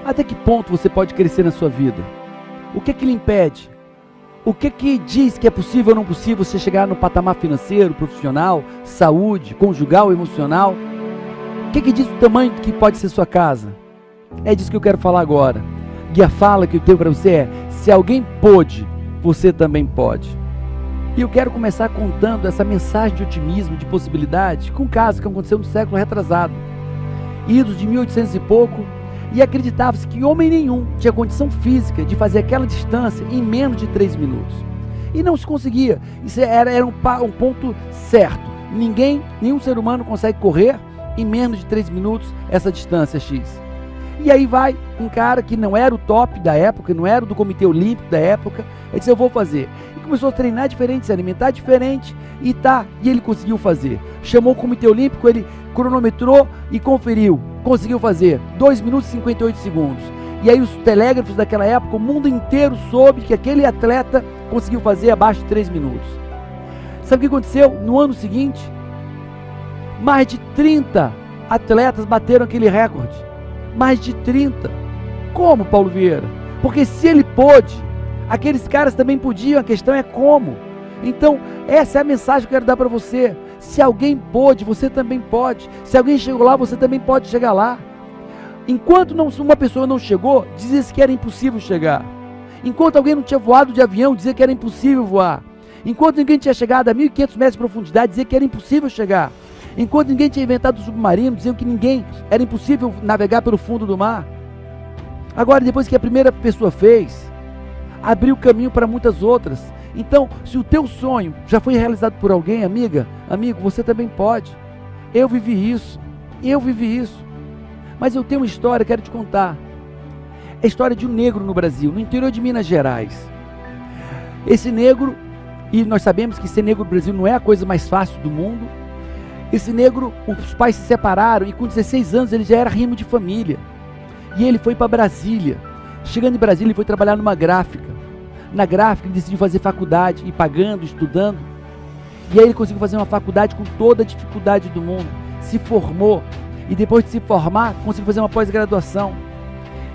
Até que ponto você pode crescer na sua vida? O que lhe impede? O que diz que é possível ou não possível você chegar no patamar financeiro, profissional, saúde, conjugal, emocional? O que diz o tamanho que pode ser sua casa? É disso que eu quero falar agora. E a fala que eu tenho para você é: se alguém pôde, você também pode. E eu quero começar contando essa mensagem de otimismo, de possibilidade, com um caso que aconteceu no século retrasado. Idos de 1800 e pouco, e acreditava-se que homem nenhum tinha condição física de fazer aquela distância em menos de 3 minutos. E não se conseguia. Isso era um ponto certo. Nenhum ser humano consegue correr em menos de 3 minutos essa distância X. E aí vai um cara que não era o top da época, não era do Comitê Olímpico da época, ele disse: eu vou fazer. E começou a treinar diferente, se alimentar diferente, e ele conseguiu fazer. Chamou o Comitê Olímpico, ele cronometrou e conferiu. Conseguiu fazer 2 minutos e 58 segundos. E aí os telégrafos daquela época, o mundo inteiro soube que aquele atleta conseguiu fazer abaixo de 3 minutos. Sabe o que aconteceu? No ano seguinte, mais de 30 atletas bateram aquele recorde. Mais de 30. Como, Paulo Vieira? Porque se ele pôde, aqueles caras também podiam, a questão é como. Então, essa é a mensagem que eu quero dar para você. Se alguém pôde, você também pode. Se alguém chegou lá, você também pode chegar lá. Enquanto uma pessoa não chegou, dizia-se que era impossível chegar. Enquanto alguém não tinha voado de avião, dizia que era impossível voar. Enquanto ninguém tinha chegado a 1.500 metros de profundidade, dizia que era impossível chegar. Enquanto ninguém tinha inventado o submarino, diziam que era impossível navegar pelo fundo do mar. Agora, depois que a primeira pessoa fez, abriu caminho para muitas outras. Então, se o teu sonho já foi realizado por alguém, amiga, amigo, você também pode. Eu vivi isso. Mas eu tenho uma história, quero te contar. É a história de um negro no Brasil, no interior de Minas Gerais. Esse negro, e nós sabemos que ser negro no Brasil não é a coisa mais fácil do mundo. Esse negro, os pais se separaram e com 16 anos ele já era rimo de família. E ele foi para Brasília. Chegando em Brasília, ele foi trabalhar numa gráfica. Na gráfica ele decidiu fazer faculdade, ir pagando, estudando. E aí ele conseguiu fazer uma faculdade com toda a dificuldade do mundo. Se formou. E depois de se formar, conseguiu fazer uma pós-graduação.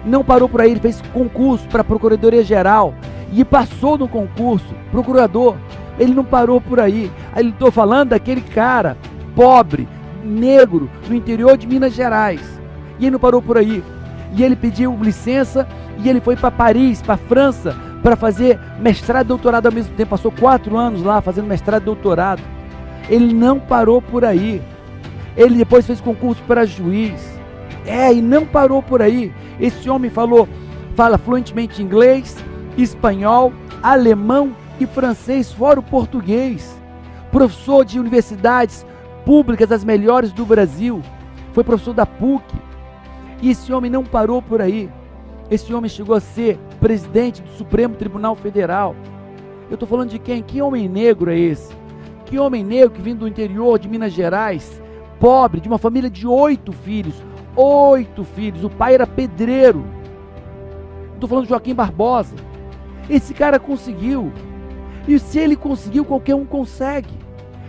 Não parou por aí, ele fez concurso para a Procuradoria Geral. E passou no concurso, procurador. Ele não parou por aí. Aí eu estou falando daquele cara pobre, negro, no interior de Minas Gerais. E ele não parou por aí. E ele pediu licença e ele foi para Paris, para a França, para fazer mestrado e doutorado ao mesmo tempo. Passou 4 anos lá fazendo mestrado e doutorado. Ele não parou por aí. Ele depois fez concurso para juiz. E não parou por aí. Esse homem fala fluentemente inglês, espanhol, alemão e francês, fora o português. Professor de universidades públicas, as melhores do Brasil. Foi professor da PUC. E esse homem não parou por aí. Esse homem chegou a ser presidente do Supremo Tribunal Federal. Eu estou falando de quem? Que homem negro é esse? Que homem negro que vem do interior de Minas Gerais, pobre, de uma família de 8 filhos. 8 filhos. O pai era pedreiro. Estou falando de Joaquim Barbosa. Esse cara conseguiu. E se ele conseguiu, qualquer um consegue.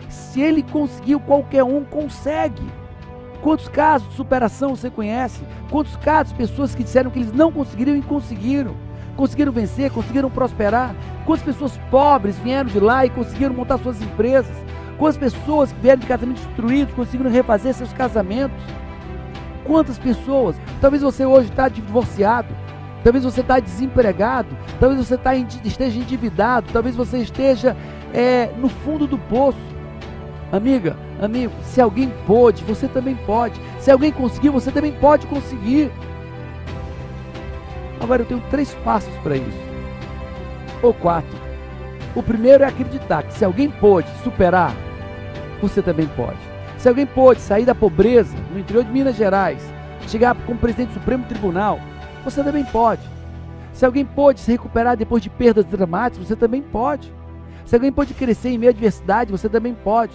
Se ele conseguiu, qualquer um consegue. Quantos casos de superação você conhece? Quantos casos de pessoas que disseram que eles não conseguiriam e conseguiram? Conseguiram vencer, conseguiram prosperar? Quantas pessoas pobres vieram de lá e conseguiram montar suas empresas? Quantas pessoas que vieram de casamentos destruídos conseguiram refazer seus casamentos? Quantas pessoas? Talvez você hoje está divorciado. Talvez você está desempregado. Talvez você esteja endividado. Talvez você esteja no fundo do poço. Amiga, amigo, se alguém pôde, você também pode. Se alguém conseguiu, você também pode conseguir. Agora eu tenho 3 passos para isso. Ou 4. O primeiro é acreditar que se alguém pôde superar, você também pode. Se alguém pôde sair da pobreza no interior de Minas Gerais, chegar como presidente do Supremo Tribunal, você também pode. Se alguém pôde se recuperar depois de perdas dramáticas, você também pode. Se alguém pode crescer em meio à adversidade, você também pode.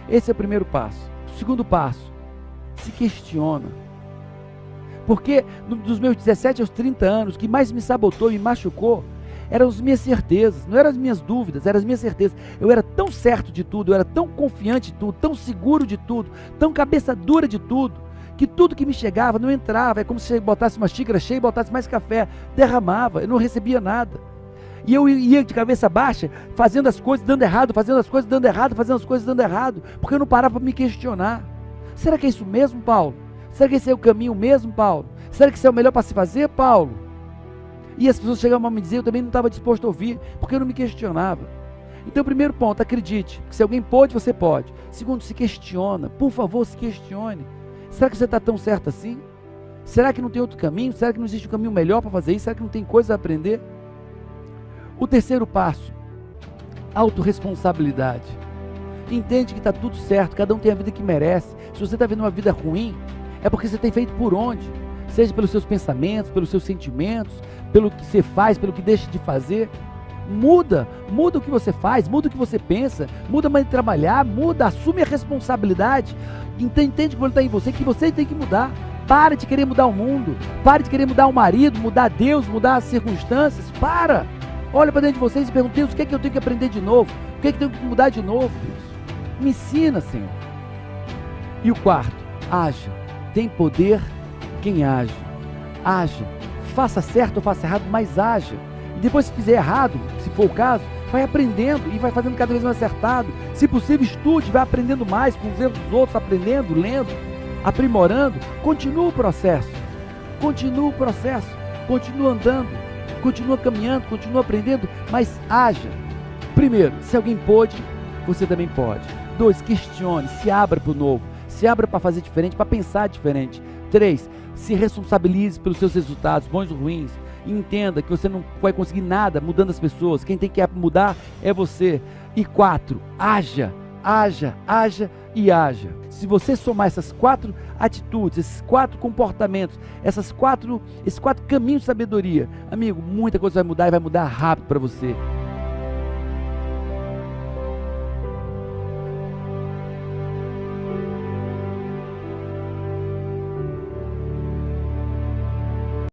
Esse é o primeiro passo. O segundo passo, se questiona. Porque dos meus 17 aos 30 anos, o que mais me sabotou e me machucou eram as minhas certezas, não eram as minhas dúvidas, eram as minhas certezas. Eu era tão certo de tudo, eu era tão confiante de tudo, tão seguro de tudo, tão cabeça dura de tudo, que tudo que me chegava não entrava. É como se botasse uma xícara cheia e botasse mais café, derramava, eu não recebia nada. E eu ia de cabeça baixa, fazendo as coisas dando errado, fazendo as coisas dando errado, fazendo as coisas dando errado, porque eu não parava para me questionar. Será que é isso mesmo, Paulo? Será que esse é o caminho mesmo, Paulo? Será que isso é o melhor para se fazer, Paulo? E as pessoas chegavam a me dizer, eu também não estava disposto a ouvir, porque eu não me questionava. Então, primeiro ponto, acredite, que se alguém pode, você pode. Segundo, se questiona, por favor, se questione. Será que você está tão certo assim? Será que não tem outro caminho? Será que não existe um caminho melhor para fazer isso? Será que não tem coisa a aprender? O terceiro passo, autorresponsabilidade. Entende que está tudo certo, cada um tem a vida que merece. Se você está vivendo uma vida ruim, é porque você tem feito por onde? Seja pelos seus pensamentos, pelos seus sentimentos, pelo que você faz, pelo que deixa de fazer. Muda o que você faz, muda o que você pensa, muda a maneira de trabalhar, muda, assume a responsabilidade. Entende que está em você, que você tem que mudar. Para de querer mudar o mundo, para de querer mudar o marido, mudar Deus, mudar as circunstâncias, para! Olha para dentro de vocês e pergunta, Deus, o que é que eu tenho que aprender de novo? O que é que eu tenho que mudar de novo, Deus? Me ensina, Senhor. E o quarto, haja. Tem poder quem age. Haja. Faça certo ou faça errado, mas haja. E depois, se fizer errado, se for o caso, vai aprendendo e vai fazendo cada vez mais acertado. Se possível, estude, vai aprendendo mais com os erros dos outros, aprendendo, lendo, aprimorando. Continua o processo. Continua o processo. Continua andando. Continua caminhando, continua aprendendo, mas haja. Primeiro, se alguém pôde, você também pode. 2, questione, se abra para o novo, se abra para fazer diferente, para pensar diferente. 3, se responsabilize pelos seus resultados, bons ou ruins. E entenda que você não vai conseguir nada mudando as pessoas, quem tem que mudar é você. E 4, haja, haja, haja e haja. Se você somar essas 4 atitudes, esses 4 comportamentos, esses 4 caminhos de sabedoria, amigo, muita coisa vai mudar e vai mudar rápido para você.